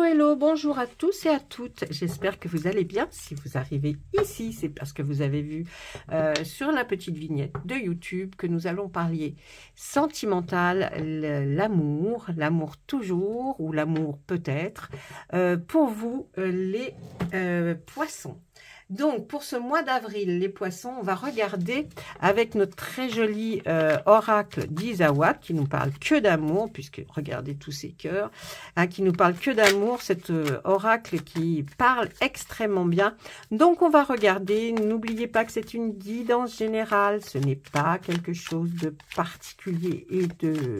Hello, bonjour à tous et à toutes. J'espère que vous allez bien. Si vous arrivez ici, c'est parce que vous avez vu sur la petite vignette de YouTube que nous allons parler sentimental, l'amour toujours ou l'amour peut-être, pour vous les poissons. Donc, pour ce mois d'avril, les poissons, on va regarder avec notre très joli oracle d'Isawa qui nous parle que d'amour, puisque regardez tous ces cœurs, hein, qui nous parle que d'amour, cet oracle qui parle extrêmement bien. Donc, on va regarder. N'oubliez pas que c'est une guidance générale, ce n'est pas quelque chose de particulier et de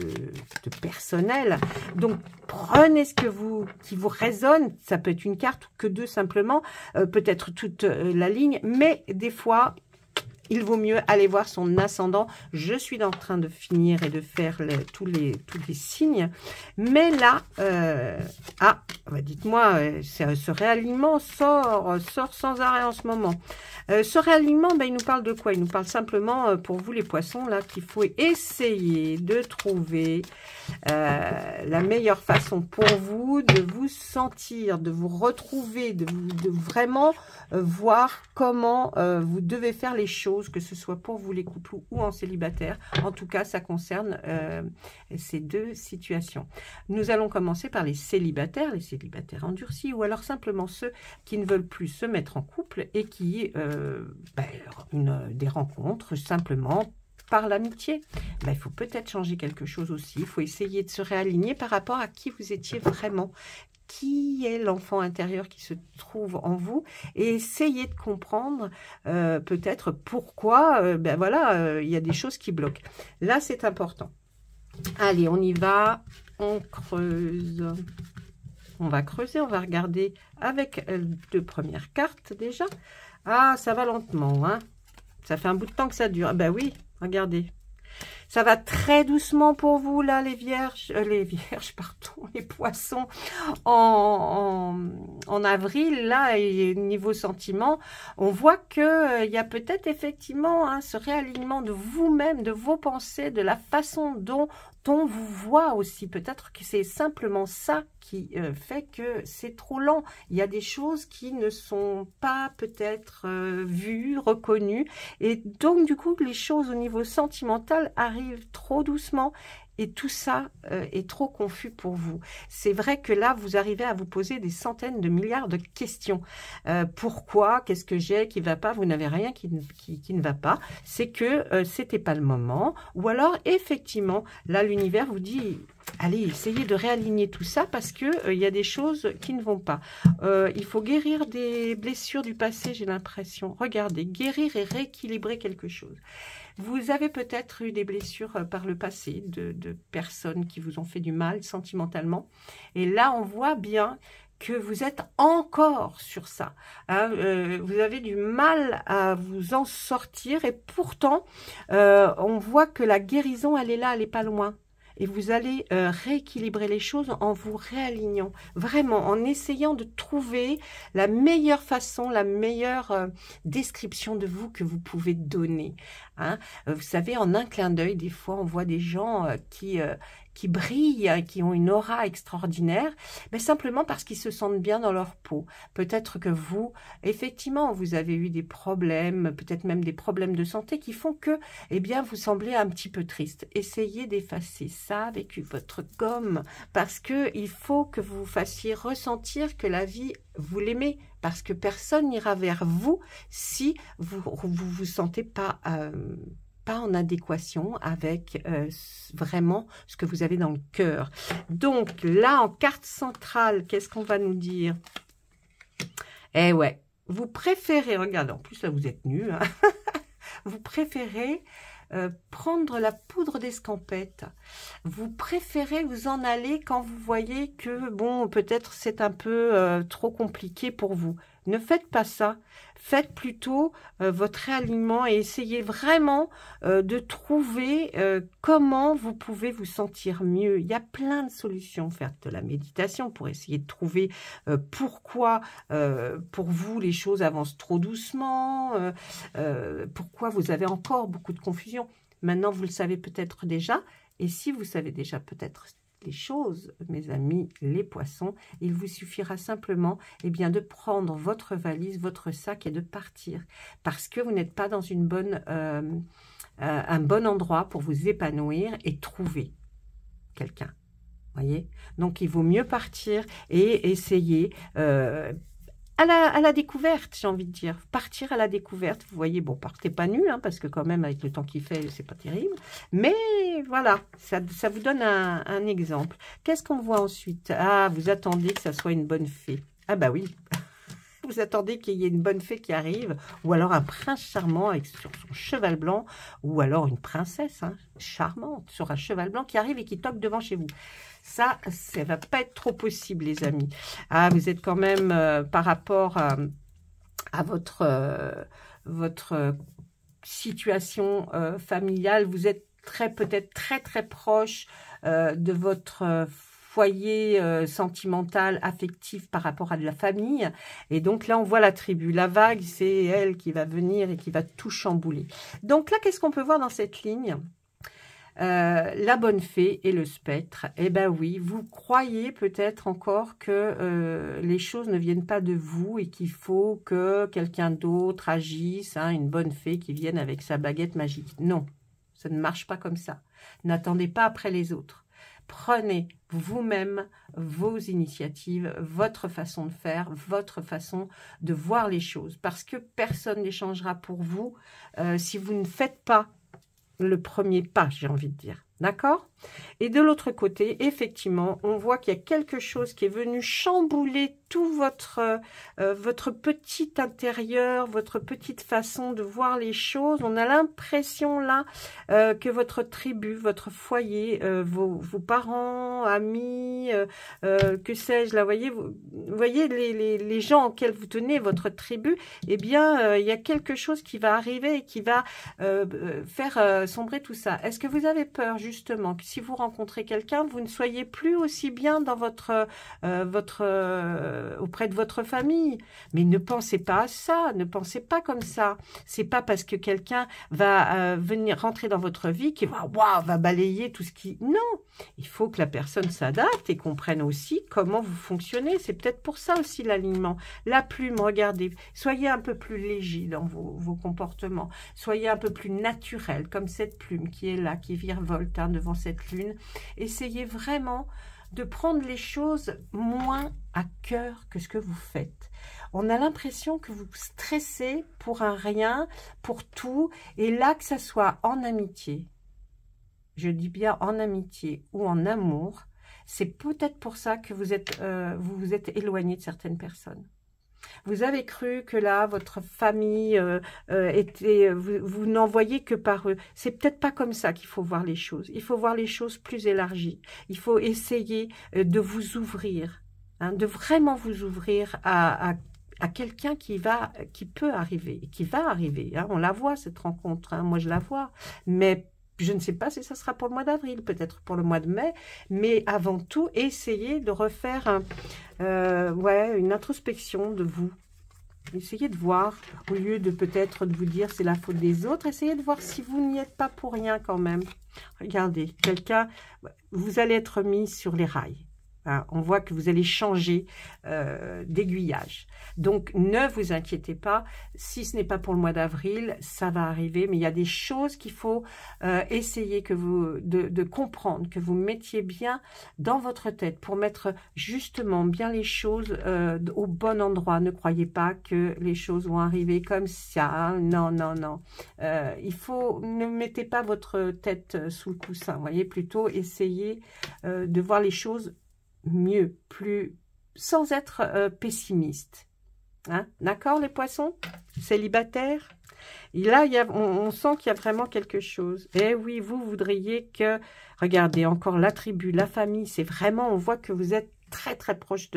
personnel. Donc, prenez ce qui vous résonne. Ça peut être une carte ou que deux simplement, peut-être toute la ligne, mais des fois il vaut mieux aller voir son ascendant. Je suis en train de finir et de faire tous les signes, mais là dites-moi, ce réalignement sort sans arrêt en ce moment. Ce réalignement, il nous parle de quoi? Il nous parle simplement pour vous les poissons là qu'il faut essayer de trouver la meilleure façon pour vous de vous sentir, de vous retrouver, de vraiment voir comment vous devez faire les choses, que ce soit pour vous les couples ou en célibataire. En tout cas, ça concerne ces deux situations. Nous allons commencer par les célibataires endurcis, ou alors simplement ceux qui ne veulent plus se mettre en couple et qui des rencontres simplement par l'amitié. Il faut peut-être changer quelque chose aussi. Il faut essayer de se réaligner par rapport à qui vous étiez vraiment. Qui est l'enfant intérieur qui se trouve en vous, et essayer de comprendre peut-être pourquoi il y a des choses qui bloquent. Là, c'est important. Allez, on y va, on creuse. On va creuser, on va regarder avec deux premières cartes déjà. Ah, ça va lentement, hein. Ça fait un bout de temps que ça dure. Ben oui, regardez. Ça va très doucement pour vous, là, les poissons, en avril, là, et niveau sentiment, on voit que il y a peut-être effectivement ce réalignement de vous-même, de vos pensées, de la façon dont on vous voit aussi. Peut-être que c'est simplement ça qui fait que c'est trop lent. Il y a des choses qui ne sont pas peut-être vues, reconnues, et donc du coup les choses au niveau sentimental arrivent trop doucement. Et tout ça est trop confus pour vous. C'est vrai que là, vous arrivez à vous poser des centaines de milliards de questions. Pourquoi? Qu'est-ce que j'ai qui ne va pas? Vous n'avez rien qui ne va pas. C'est que c'était pas le moment. Ou alors, effectivement, là, l'univers vous dit... Allez, essayez de réaligner tout ça parce que il y a des choses qui ne vont pas. Il faut guérir des blessures du passé, j'ai l'impression. Regardez, guérir et rééquilibrer quelque chose. Vous avez peut-être eu des blessures par le passé de personnes qui vous ont fait du mal sentimentalement. Et là, on voit bien que vous êtes encore sur ça. Hein, vous avez du mal à vous en sortir et pourtant, on voit que la guérison, elle est là, elle n'est pas loin. Et vous allez rééquilibrer les choses en vous réalignant, vraiment, en essayant de trouver la meilleure façon, la meilleure description de vous que vous pouvez donner. Hein. Vous savez, en un clin d'œil, des fois, on voit des gens qui brillent, qui ont une aura extraordinaire, mais simplement parce qu'ils se sentent bien dans leur peau. Peut-être que vous, effectivement, vous avez eu des problèmes, peut-être même des problèmes de santé qui font que, eh bien, vous semblez un petit peu triste. Essayez d'effacer ça avec votre gomme, parce que il faut que vous fassiez ressentir que la vie, vous l'aimez, parce que personne n'ira vers vous si vous sentez pas en adéquation avec vraiment ce que vous avez dans le cœur. Donc là, en carte centrale, qu'est-ce qu'on va nous dire? Eh ouais, vous préférez, regardez, en plus là vous êtes nus, hein. Vous préférez prendre la poudre d'escampette. Vous préférez vous en aller quand vous voyez que, bon, peut-être c'est un peu trop compliqué pour vous. Ne faites pas ça. Faites plutôt votre réalignement et essayez vraiment de trouver comment vous pouvez vous sentir mieux. Il y a plein de solutions. Faire de la méditation pour essayer de trouver pourquoi pour vous les choses avancent trop doucement, pourquoi vous avez encore beaucoup de confusion. Maintenant, vous le savez peut-être déjà. Et si vous savez déjà peut-être les choses, mes amis, les poissons. Il vous suffira simplement eh bien, de prendre votre valise, votre sac et de partir. Parce que vous n'êtes pas dans une bonne, un bon endroit pour vous épanouir et trouver quelqu'un. Voyez, donc il vaut mieux partir et essayer à la découverte, j'ai envie de dire. Partir à la découverte. Vous voyez, bon, partez pas nu, hein, parce que quand même, avec le temps qu'il fait, c'est pas terrible. Mais voilà, ça vous donne un exemple. Qu'est-ce qu'on voit ensuite? Ah, vous attendez que ça soit une bonne fée. Ah bah oui, vous attendez qu'il y ait une bonne fée qui arrive, ou alors un prince charmant avec sur son cheval blanc, ou alors une princesse charmante sur un cheval blanc qui arrive et qui toque devant chez vous. Ça va pas être trop possible, les amis. Ah, vous êtes quand même, par rapport à votre situation familiale, vous êtes peut-être très proche de votre foyer sentimental, affectif par rapport à de la famille. Et donc là, on voit la tribu. La vague, c'est elle qui va venir et qui va tout chambouler. Donc là, qu'est-ce qu'on peut voir dans cette ligne ? La bonne fée et le spectre. Eh bien oui, vous croyez peut-être encore que les choses ne viennent pas de vous et qu'il faut que quelqu'un d'autre agisse, hein, une bonne fée qui vienne avec sa baguette magique. Non, ça ne marche pas comme ça. N'attendez pas après les autres. Prenez vous-même vos initiatives, votre façon de faire, votre façon de voir les choses. Parce que personne ne changera pour vous si vous ne faites pas le premier pas, j'ai envie de dire. D'accord? Et de l'autre côté, effectivement, on voit qu'il y a quelque chose qui est venu chambouler tout votre petit intérieur, votre petite façon de voir les choses. On a l'impression là que votre tribu, votre foyer, vos parents, amis, que sais-je, là, vous voyez les gens auxquels vous tenez, votre tribu, eh bien, il y a quelque chose qui va arriver et qui va faire sombrer tout ça. Est-ce que vous avez peur, justement, que si vous rencontrez quelqu'un, vous ne soyez plus aussi bien dans auprès de votre famille? Mais ne pensez pas à ça, ne pensez pas comme ça. C'est pas parce que quelqu'un va venir rentrer dans votre vie qu'il va balayer tout ce qui... Non, il faut que la personne s'adapte et comprenne aussi comment vous fonctionnez. C'est peut-être pour ça aussi l'alignement. La plume, regardez, soyez un peu plus léger dans vos comportements. Soyez un peu plus naturel, comme cette plume qui est là, qui virevolte devant cette lune. Essayez vraiment de prendre les choses moins à cœur que ce que vous faites. On a l'impression que vous stressez pour un rien, pour tout, et là, que ça soit en amitié, je dis bien en amitié ou en amour, c'est peut-être pour ça que vous vous êtes éloigné de certaines personnes. Vous avez cru que là, votre famille était... Vous n'en voyez que par eux. C'est peut-être pas comme ça qu'il faut voir les choses. Il faut voir les choses plus élargies. Il faut essayer de vous ouvrir, hein, de vraiment vous ouvrir à quelqu'un qui peut arriver, qui va arriver. Hein. On la voit, cette rencontre. Hein. Moi, je la vois. Mais je ne sais pas si ça sera pour le mois d'avril, peut-être pour le mois de mai. Mais avant tout, essayez de refaire une introspection de vous. Essayez de voir, au lieu de peut-être de vous dire c'est la faute des autres, essayez de voir si vous n'y êtes pas pour rien quand même. Regardez, vous allez être mis sur les rails. Hein, on voit que vous allez changer d'aiguillage. Donc, ne vous inquiétez pas. Si ce n'est pas pour le mois d'avril, ça va arriver. Mais il y a des choses qu'il faut essayer de comprendre, que vous mettiez bien dans votre tête pour mettre justement bien les choses au bon endroit. Ne croyez pas que les choses vont arriver comme ça. Non, non, non. Ne mettez pas votre tête sous le coussin. Voyez, plutôt essayez de voir les choses mieux, sans être pessimiste. Hein? D'accord, les poissons célibataires? Et là, on sent qu'il y a vraiment quelque chose. Eh oui, vous voudriez que... Regardez, encore la tribu, la famille, c'est vraiment... On voit que vous êtes très proche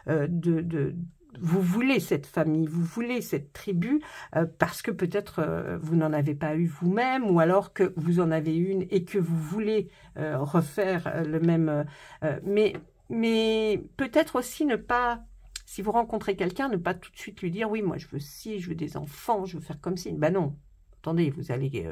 vous voulez cette famille, vous voulez cette tribu, parce que peut-être vous n'en avez pas eu vous-même, ou alors que vous en avez une et que vous voulez refaire le même... Mais peut-être aussi ne pas, si vous rencontrez quelqu'un, ne pas tout de suite lui dire « Oui, moi je veux ci, je veux des enfants, je veux faire comme ci. » Ben non, attendez, vous allez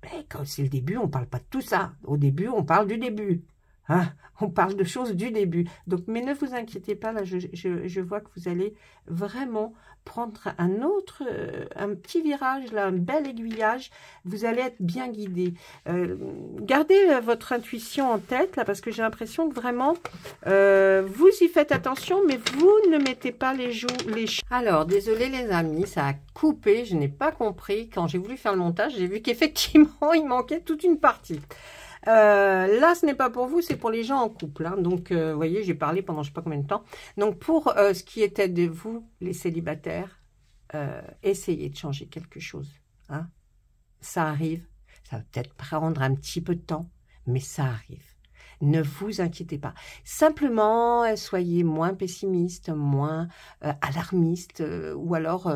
Mais quand c'est le début, on ne parle pas de tout ça. Au début, on parle du début. Hein, on parle de choses du début. Donc, mais ne vous inquiétez pas, là, je vois que vous allez vraiment prendre un petit virage, là, un bel aiguillage. Vous allez être bien guidé. Gardez votre intuition en tête, là, parce que j'ai l'impression que vraiment, vous y faites attention, mais vous ne mettez pas les Alors, désolé les amis, ça a coupé, je n'ai pas compris. Quand j'ai voulu faire le montage, j'ai vu qu'effectivement, il manquait toute une partie. Là, ce n'est pas pour vous, c'est pour les gens en couple. Hein. Donc, vous voyez, j'ai parlé pendant je ne sais pas combien de temps. Donc, pour ce qui était de vous, les célibataires, essayez de changer quelque chose. Hein. Ça arrive. Ça va peut-être prendre un petit peu de temps, mais ça arrive. Ne vous inquiétez pas. Simplement, soyez moins pessimiste, moins alarmiste, ou alors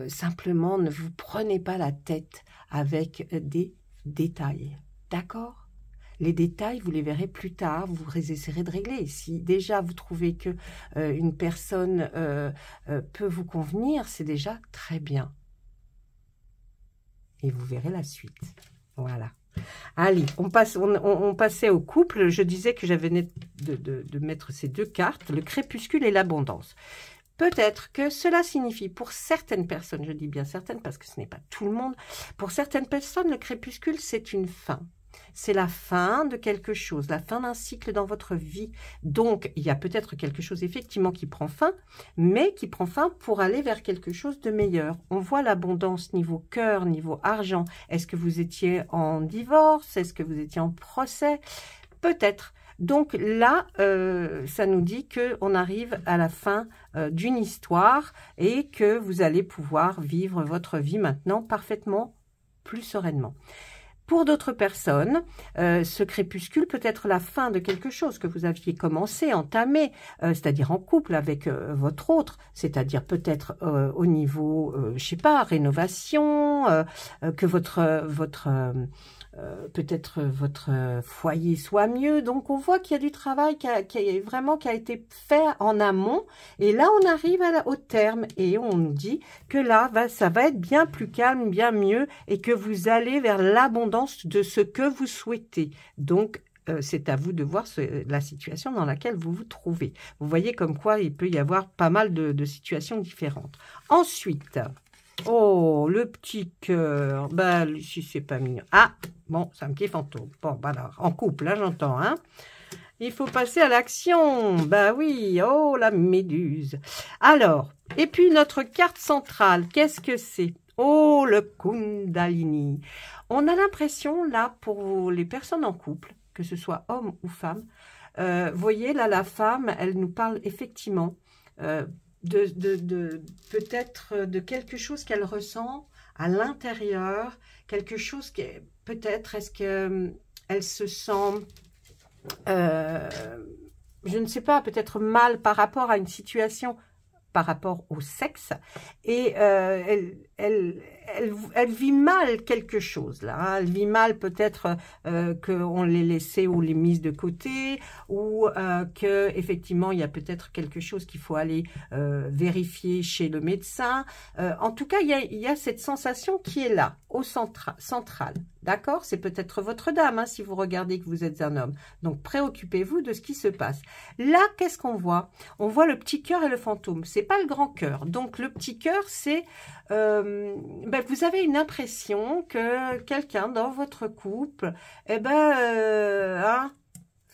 simplement ne vous prenez pas la tête avec des détails. D'accord? Les détails, vous les verrez plus tard, vous essaierez de régler. Si déjà vous trouvez que une personne peut vous convenir, c'est déjà très bien. Et vous verrez la suite. Voilà. Allez, on passait au couple. Je disais que j'avais de mettre ces deux cartes, le crépuscule et l'abondance. Peut-être que cela signifie pour certaines personnes, je dis bien certaines parce que ce n'est pas tout le monde, pour certaines personnes, le crépuscule, c'est une fin. C'est la fin de quelque chose, la fin d'un cycle dans votre vie. Donc, il y a peut-être quelque chose effectivement qui prend fin, mais qui prend fin pour aller vers quelque chose de meilleur. On voit l'abondance niveau cœur, niveau argent. Est-ce que vous étiez en divorce? Est-ce que vous étiez en procès? Peut-être. Donc là, ça nous dit qu'on arrive à la fin d'une histoire et que vous allez pouvoir vivre votre vie maintenant parfaitement, plus sereinement. Pour d'autres personnes, ce crépuscule peut être la fin de quelque chose que vous aviez commencé, entamé, c'est-à-dire en couple avec votre autre, c'est-à-dire peut-être au niveau, je sais pas, rénovation, que peut-être votre foyer soit mieux. Donc, on voit qu'il y a du travail qui a été fait en amont. Et là, on arrive au terme et on nous dit que là, ça va être bien plus calme, bien mieux et que vous allez vers l'abondance de ce que vous souhaitez. Donc, c'est à vous de voir la situation dans laquelle vous vous trouvez. Vous voyez comme quoi il peut y avoir pas mal de situations différentes. Ensuite... Oh, le petit cœur. Bah, si c'est pas mignon. Ah, bon, c'est un petit fantôme. Bon, bah alors, en couple, là, j'entends, hein. Il faut passer à l'action. Bah oui, oh, la méduse. Alors, et puis notre carte centrale, qu'est-ce que c'est? Oh, le Kundalini. On a l'impression, là, pour les personnes en couple, que ce soit homme ou femme, vous voyez, là, la femme, elle nous parle effectivement... peut-être de quelque chose qu'elle ressent à l'intérieur, quelque chose qui est peut-être, est-ce qu'elle se sent, je ne sais pas, peut-être mal par rapport à une situation, par rapport au sexe, et elle vit mal quelque chose là, hein. Elle vit mal peut-être qu'on l'ait laissée ou l'ait mise de côté, ou que effectivement il y a peut-être quelque chose qu'il faut aller vérifier chez le médecin. En tout cas, il y a cette sensation qui est là, au central. D'accord? C'est peut-être votre dame, hein, si vous regardez que vous êtes un homme. Donc, préoccupez-vous de ce qui se passe. Là, qu'est-ce qu'on voit? On voit le petit cœur et le fantôme. C'est pas le grand cœur. Donc, le petit cœur, c'est... vous avez une impression que quelqu'un dans votre couple,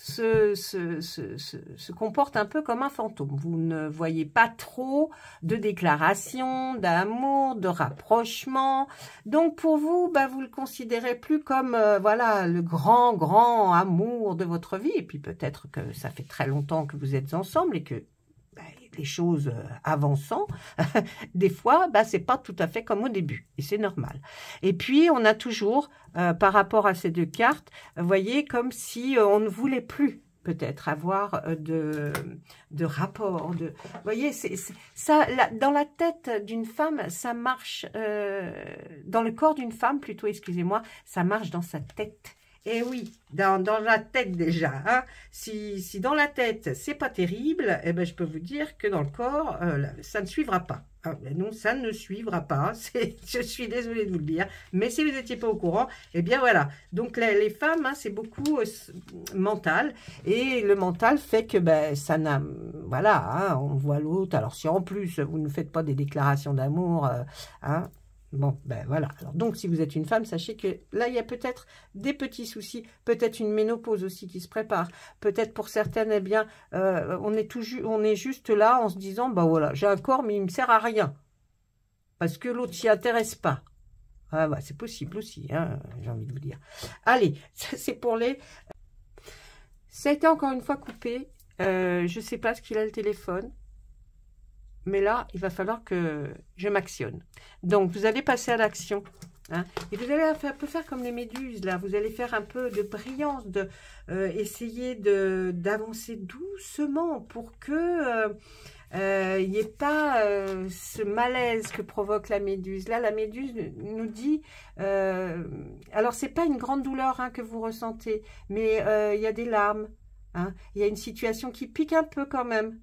se comporte un peu comme un fantôme. Vous ne voyez pas trop de déclarations d'amour, de rapprochement. Donc pour vous, vous le considérez plus comme voilà, le grand amour de votre vie. Et puis peut-être que ça fait très longtemps que vous êtes ensemble et que les choses avançant, des fois, c'est pas tout à fait comme au début, et c'est normal. Et puis, on a toujours, par rapport à ces deux cartes, vous voyez, comme si on ne voulait plus peut-être avoir de rapport. Vous voyez, ça, dans la tête d'une femme, ça marche, dans le corps d'une femme, plutôt, excusez-moi, ça marche dans sa tête. Et oui, dans la tête déjà. Hein. Si dans la tête, c'est pas terrible, je peux vous dire que dans le corps, ça ne suivra pas. Ah, ben non, ça ne suivra pas. Je suis désolée de vous le dire. Mais si vous n'étiez pas au courant, eh bien voilà. Donc les femmes, hein, c'est beaucoup mental. Et le mental fait que ben, ça n'a... Voilà, hein, on voit l'autre. Alors si en plus, vous ne faites pas des déclarations d'amour, hein, bon, ben voilà. Alors, donc, si vous êtes une femme, sachez que là, il y a peut-être des petits soucis, peut-être une ménopause aussi qui se prépare. Peut-être pour certaines, eh bien, on est juste là en se disant, bah voilà, j'ai un corps, mais il me sert à rien. Parce que l'autre s'y intéresse pas. Ah bah, c'est possible aussi, hein, j'ai envie de vous dire. Allez, ça c'est pour les... Ça a été encore une fois coupé. Je sais pas ce qu'il a le téléphone. Mais là, il va falloir que je m'actionne. Donc, vous allez passer à l'action. Hein, et vous allez un peu faire comme les méduses, là. Vous allez faire un peu de brillance, essayer d'avancer doucement pour que il n'y ait pas ce malaise que provoque la méduse. Là, la méduse nous dit... alors, c'est pas une grande douleur hein, que vous ressentez, mais il y a des larmes. Hein, il y a une situation qui pique un peu quand même.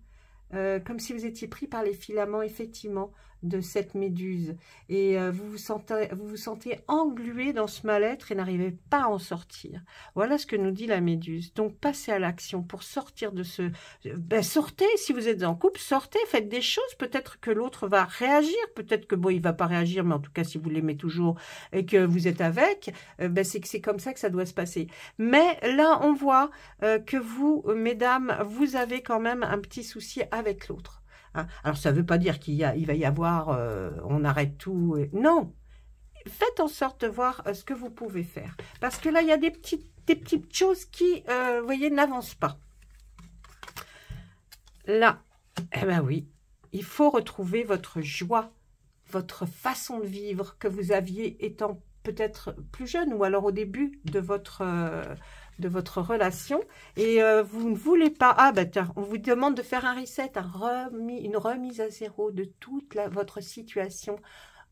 Comme si vous étiez pris par les filaments, effectivement, de cette méduse. Et vous vous sentez englué dans ce mal-être et n'arrivez pas à en sortir. Voilà ce que nous dit la méduse. Donc, passez à l'action pour sortir de ce... Ben, sortez, si vous êtes en couple, sortez, faites des choses. Peut-être que l'autre va réagir. Peut-être que, bon, il va pas réagir, mais en tout cas, si vous l'aimez toujours et que vous êtes avec, ben, c'est que c'est comme ça que ça doit se passer. Mais là, on voit que vous, mesdames, vous avez quand même un petit souci avec l'autre. Hein. Alors, ça ne veut pas dire qu'il va y avoir, on arrête tout. Non, faites en sorte de voir ce que vous pouvez faire. Parce que là, il y a des petites choses qui, vous voyez, n'avancent pas. Là, eh ben oui, il faut retrouver votre joie, votre façon de vivre que vous aviez étant peut-être plus jeune ou alors au début de votre relation et vous ne voulez pas, ah ben tiens, on vous demande de faire un reset, une remise à zéro de toute votre situation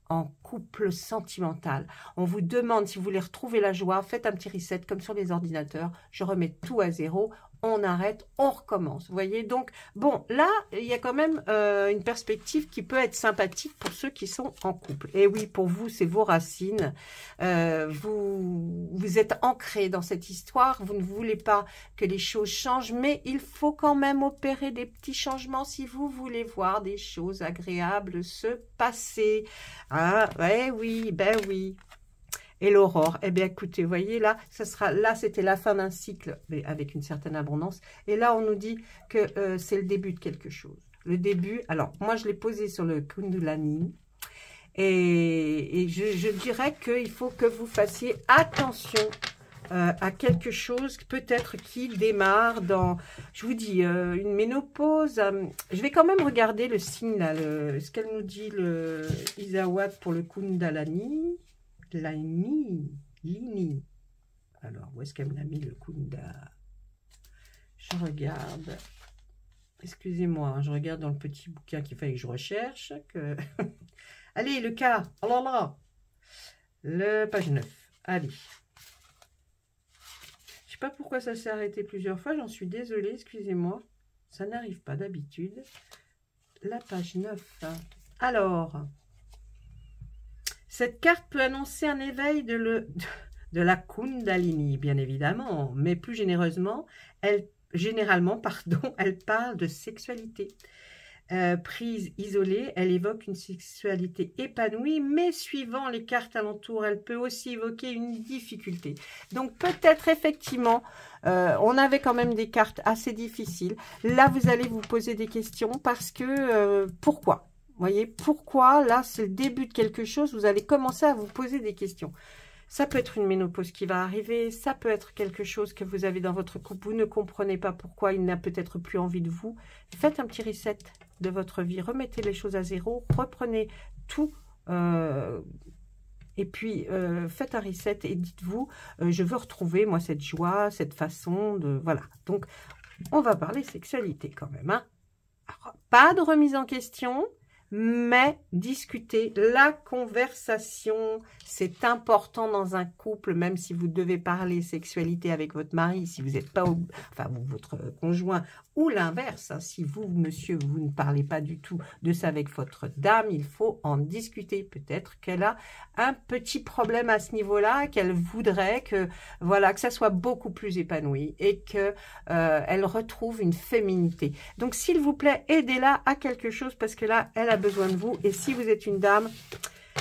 en couple sentimental. On vous demande si vous voulez retrouver la joie, faites un petit reset comme sur les ordinateurs, je remets tout à zéro, on arrête, on recommence. Vous voyez, donc, bon, là, il y a quand même une perspective qui peut être sympathique pour ceux qui sont en couple. Et oui, pour vous, c'est vos racines. Vous êtes ancrés dans cette histoire. Vous ne voulez pas que les choses changent, mais il faut quand même opérer des petits changements si vous voulez voir des choses agréables se passer. Ah, ouais, oui, ben oui. Et l'aurore, eh bien écoutez, vous voyez là, là c'était la fin d'un cycle, mais avec une certaine abondance. Et là, on nous dit que c'est le début de quelque chose. Le début, alors moi je l'ai posé sur le Kundalini. Et je dirais qu'il faut que vous fassiez attention à quelque chose peut-être qui démarre dans, je vous dis, une ménopause. Je vais quand même regarder le signe, là, ce qu'elle nous dit, le Isawat pour le Kundalini. Lini. Alors, où est-ce qu'elle m'a mis le Kunda? Je regarde. Excusez-moi, hein, je regarde dans le petit bouquin qu'il fallait que je recherche. Allez, le cas. Oh là là. Le page 9. Allez. Je sais pas pourquoi ça s'est arrêté plusieurs fois. J'en suis désolée, excusez-moi. Ça n'arrive pas d'habitude. La page 9. Alors... Cette carte peut annoncer un éveil de la Kundalini, bien évidemment, mais plus généralement, elle parle de sexualité. Prise isolée, elle évoque une sexualité épanouie, mais suivant les cartes alentour, elle peut aussi évoquer une difficulté. Donc peut-être effectivement, on avait quand même des cartes assez difficiles. Là, vous allez vous poser des questions parce que, pourquoi ? Vous voyez, pourquoi, là, c'est le début de quelque chose, vous allez commencer à vous poser des questions. Ça peut être une ménopause qui va arriver, ça peut être quelque chose que vous avez dans votre couple, vous ne comprenez pas pourquoi il n'a peut-être plus envie de vous. Faites un petit reset de votre vie, remettez les choses à zéro, reprenez tout, et puis faites un reset et dites-vous, je veux retrouver, moi, cette joie, cette façon de... Voilà, donc on va parler sexualité quand même, hein. Alors, pas de remise en question. mais discuter, la conversation, c'est important dans un couple, même si vous devez parler sexualité avec votre mari, si vous n'êtes pas, enfin votre conjoint, ou l'inverse, hein, si vous, monsieur, vous ne parlez pas du tout de ça avec votre dame, il faut en discuter. Peut-être qu'elle a un petit problème à ce niveau-là, qu'elle voudrait que, voilà, que ça soit beaucoup plus épanoui et que elle retrouve une féminité. Donc, s'il vous plaît, aidez-la à quelque chose parce que là, elle a besoin de vous. Et si vous êtes une dame,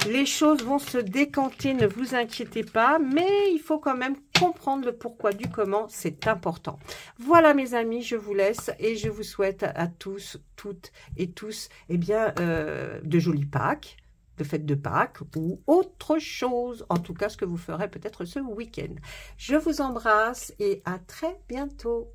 les choses vont se décanter, ne vous inquiétez pas, mais il faut quand même comprendre le pourquoi du comment, c'est important. Voilà mes amis, je vous laisse et je vous souhaite à tous, toutes et tous, eh bien, de jolies Pâques, de fêtes de Pâques ou autre chose, en tout cas ce que vous ferez peut-être ce week-end. Je vous embrasse et à très bientôt.